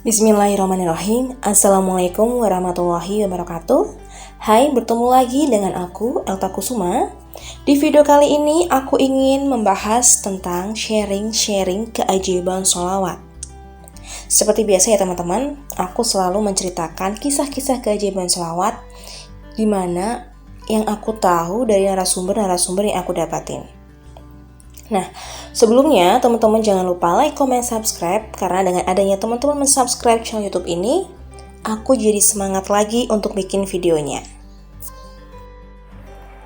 Bismillahirrahmanirrahim. Assalamualaikum warahmatullahi wabarakatuh. Hai, bertemu lagi dengan aku, Elta Kusuma. Di video kali ini aku ingin membahas tentang sharing keajaiban sholawat. Seperti biasa ya teman-teman, aku selalu menceritakan kisah-kisah keajaiban sholawat di mana yang aku tahu dari narasumber yang aku dapatin. Nah, sebelumnya teman-teman jangan lupa like, comment, subscribe, karena dengan adanya teman-teman mensubscribe channel YouTube ini, aku jadi semangat lagi untuk bikin videonya.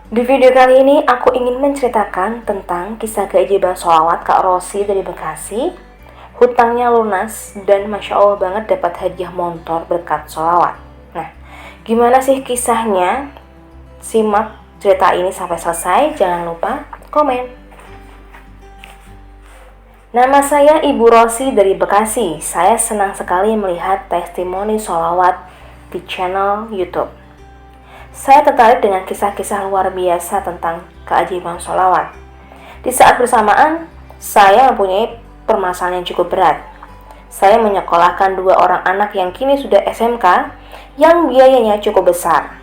Di video kali ini aku ingin menceritakan tentang kisah keajaiban sholawat Kak Rosi dari Bekasi. Hutangnya lunas dan Masya Allah banget dapat hadiah motor berkat sholawat. Nah, gimana sih kisahnya? Simak cerita ini sampai selesai, jangan lupa komen. Nama saya Ibu Rosi dari Bekasi. Saya senang sekali melihat testimoni sholawat di channel YouTube. Saya tertarik dengan kisah-kisah luar biasa tentang keajaiban sholawat. Di saat bersamaan, saya mempunyai permasalahan yang cukup berat. Saya menyekolahkan 2 orang anak yang kini sudah SMK, yang biayanya cukup besar.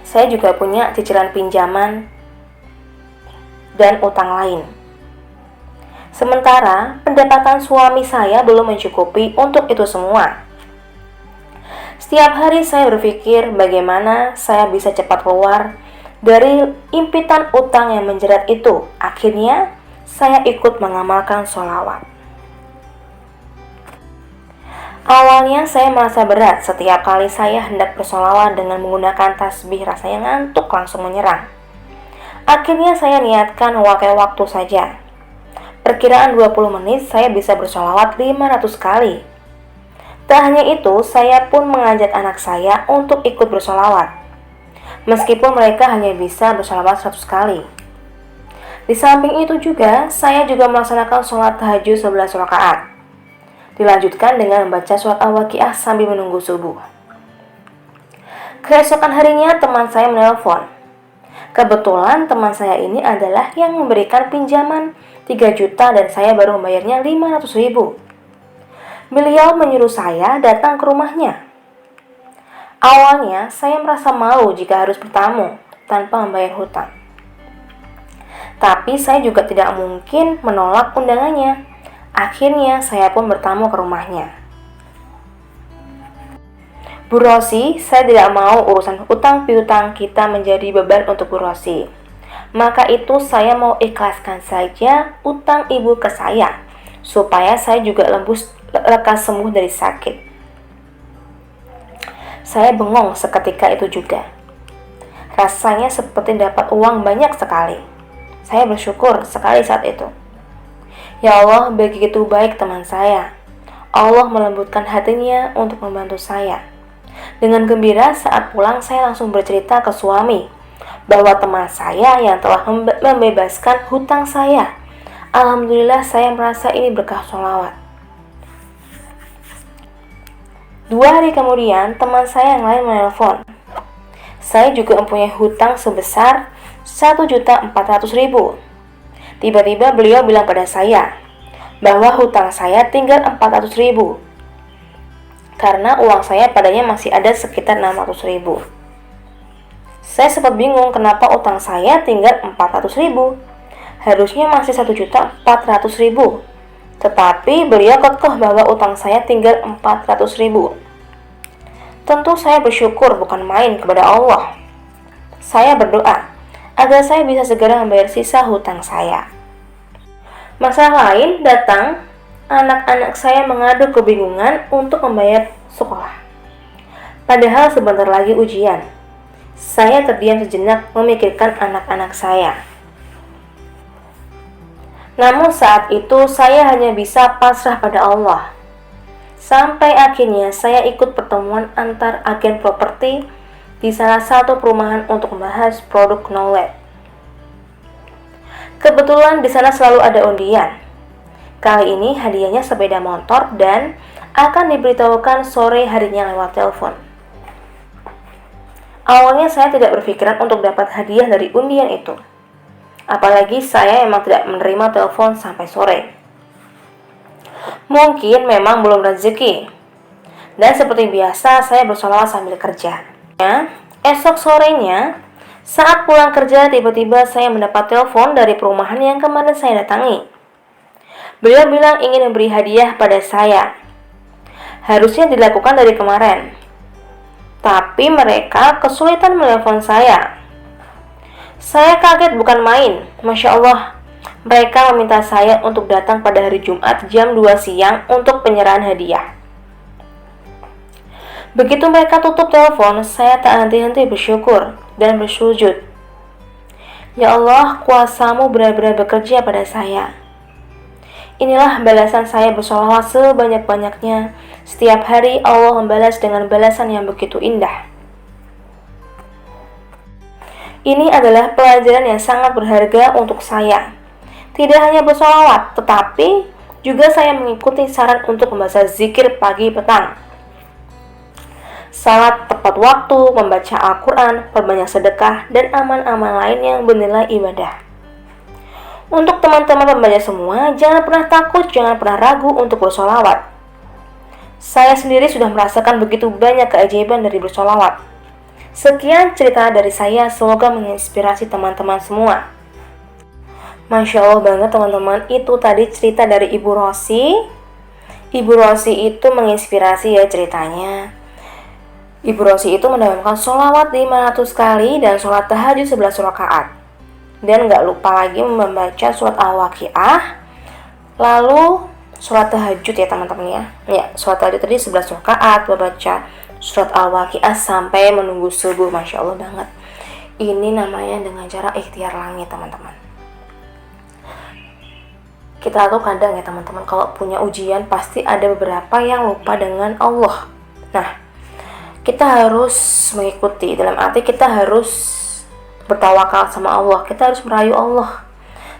Saya juga punya cicilan pinjaman dan utang lain. Sementara pendapatan suami saya belum mencukupi untuk itu semua. Setiap hari saya berpikir bagaimana saya bisa cepat keluar dari impitan utang yang menjerat itu. Akhirnya saya ikut mengamalkan sholawat. Awalnya saya merasa berat setiap kali saya hendak bersolawat dengan menggunakan tasbih, rasanya ngantuk langsung menyerang. Akhirnya saya niatkan waktu saja. Perkiraan 20 menit saya bisa bersolawat 500 kali. Tak hanya itu, saya pun mengajak anak saya untuk ikut bersolawat. Meskipun mereka hanya bisa bersolawat 100 kali. Di samping itu juga, saya juga melaksanakan sholat tahajud 11 rakaat. Dilanjutkan dengan membaca surat Al-Waqiah sambil menunggu subuh. Keesokan harinya teman saya menelpon. Kebetulan teman saya ini adalah yang memberikan pinjaman 3 juta dan saya baru membayarnya 500 ribu. Beliau menyuruh saya datang ke rumahnya. Awalnya saya merasa malu jika harus bertamu tanpa membayar hutang. Tapi saya juga tidak mungkin menolak undangannya. Akhirnya saya pun bertamu ke rumahnya. Bu Rosi, saya tidak mau urusan utang piutang kita menjadi beban untuk Bu Rosi. Maka itu saya mau ikhlaskan saja utang ibu ke saya, supaya saya juga lekas sembuh dari sakit. Saya bengong seketika itu juga. Rasanya seperti dapat uang banyak sekali. Saya bersyukur sekali saat itu. Ya Allah, begitu baik teman saya. Allah melembutkan hatinya untuk membantu saya. Dengan gembira saat pulang saya langsung bercerita ke suami bahwa teman saya yang telah membebaskan hutang saya. Alhamdulillah saya merasa ini berkah sholawat. 2 hari kemudian teman saya yang lain menelpon. Saya juga mempunyai hutang sebesar 1.400.000. Tiba-tiba beliau bilang pada saya bahwa hutang saya tinggal 400.000. Karena uang saya padanya masih ada sekitar 600.000. Saya sempat bingung kenapa utang saya tinggal 400.000. Harusnya masih 1.400.000. Tetapi beliau kekeh bahwa utang saya tinggal 400.000. Tentu saya bersyukur bukan main kepada Allah. Saya berdoa agar saya bisa segera membayar sisa hutang saya. Masalah lain datang. Anak-anak saya mengadu kebingungan untuk membayar sekolah. Padahal sebentar lagi ujian. Saya terdiam sejenak memikirkan anak-anak saya. Namun saat itu saya hanya bisa pasrah pada Allah. Sampai akhirnya saya ikut pertemuan antar agen properti di salah satu perumahan untuk membahas produk knowledge. Kebetulan di sana selalu ada undian. Kali ini hadiahnya sepeda motor dan akan diberitahukan sore harinya lewat telepon. Awalnya saya tidak berpikiran untuk dapat hadiah dari undian itu. Apalagi saya memang tidak menerima telepon sampai sore. Mungkin memang belum rezeki. Dan seperti biasa, saya bersolawat sambil kerja. Ya, esok sorenya, saat pulang kerja, tiba-tiba saya mendapat telepon dari perumahan yang kemarin saya datangi. Beliau bilang ingin memberi hadiah pada saya. Harusnya dilakukan dari kemarin. Tapi mereka kesulitan menelpon saya. Saya kaget bukan main. Masya Allah, mereka meminta saya untuk datang pada hari Jumat jam 2 siang untuk penyerahan hadiah. Begitu mereka tutup telepon, saya tak henti-henti bersyukur dan bersujud. Ya Allah, kuasa-Mu benar-benar bekerja pada saya. Inilah balasan saya bersolawat sebanyak-banyaknya. Setiap hari Allah membalas dengan balasan yang begitu indah. Ini adalah pelajaran yang sangat berharga untuk saya. Tidak hanya bersolawat, tetapi juga saya mengikuti saran untuk membaca zikir pagi petang. Salat tepat waktu, membaca Al-Quran, perbanyak sedekah, dan amal-amal lain yang bernilai ibadah. Untuk teman-teman pembaca semua, jangan pernah takut, jangan pernah ragu untuk bersolawat. Saya sendiri sudah merasakan begitu banyak keajaiban dari bersolawat. Sekian cerita dari saya, semoga menginspirasi teman-teman semua. Masya Allah banget teman-teman, itu tadi cerita dari Ibu Rosi. Ibu Rosi itu menginspirasi ya ceritanya. Ibu Rosi itu mendapatkan sholawat 500 kali dan sholat tahajud 11 rakaat. Dan gak lupa lagi membaca surat Al-Waqiah. Lalu sholat tahajud ya teman-teman ya. Ya, sholat tahajud tadi 11 rakaat, membaca surat Al-Waqiah sampai menunggu subuh. Masya Allah banget. Ini namanya dengan cara ikhtiar langit teman-teman. Kita tuh kadang ya teman-teman, kalau punya ujian pasti ada beberapa yang lupa dengan Allah. Nah, kita harus mengikuti, dalam arti kita harus bertawakal sama Allah, kita harus merayu Allah.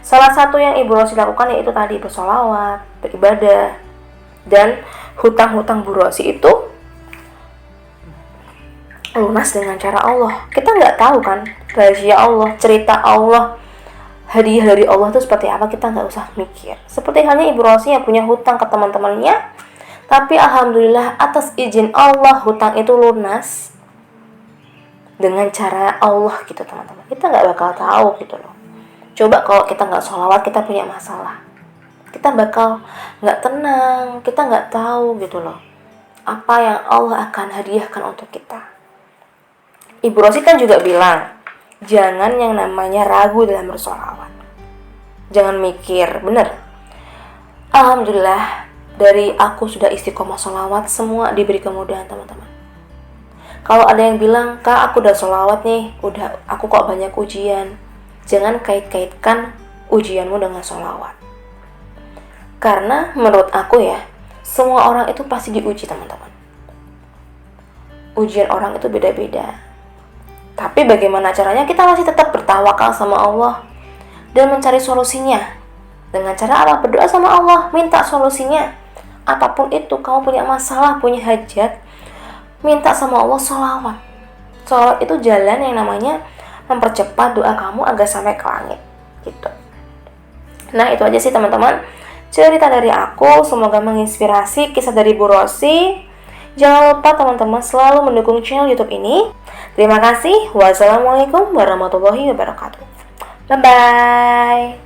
Salah satu yang Ibu Rosi lakukan yaitu tadi bersolawat, beribadah, dan hutang-hutang Bu Rosi itu lunas dengan cara Allah. Kita nggak tahu kan rahasia Allah, cerita Allah, hadiah dari Allah itu seperti apa, kita nggak usah mikir. Seperti halnya Ibu Rosi yang punya hutang ke teman-temannya, tapi alhamdulillah atas izin Allah hutang itu lunas dengan cara Allah gitu teman-teman. Kita nggak bakal tahu gitu loh. Coba kalau kita nggak sholawat, kita punya masalah, kita bakal nggak tenang, kita nggak tahu gitu loh apa yang Allah akan hadiahkan untuk kita. Ibu Rosi kan juga bilang, jangan yang namanya ragu dalam bersholawat, jangan mikir, bener. Alhamdulillah dari aku sudah istiqomah sholawat, semua diberi kemudahan teman-teman. Kalau ada yang bilang, Kak aku udah sholawat nih, aku kok banyak ujian, jangan kait-kaitkan ujianmu dengan sholawat. Karena menurut aku ya, semua orang itu pasti diuji teman-teman. Ujian orang itu beda-beda. Tapi bagaimana caranya kita masih tetap bertawakal sama Allah dan mencari solusinya. Dengan cara apa? Berdoa sama Allah, minta solusinya. Apapun itu, kamu punya masalah, punya hajat, minta sama Allah sholawat. Sholawat itu jalan yang namanya mempercepat doa kamu agar sampai ke langit gitu. Nah itu aja sih teman-teman cerita dari aku, semoga menginspirasi kisah dari Bu Rosi. Jangan lupa teman-teman selalu mendukung channel YouTube ini. Terima kasih. Wassalamualaikum warahmatullahi wabarakatuh. Bye bye.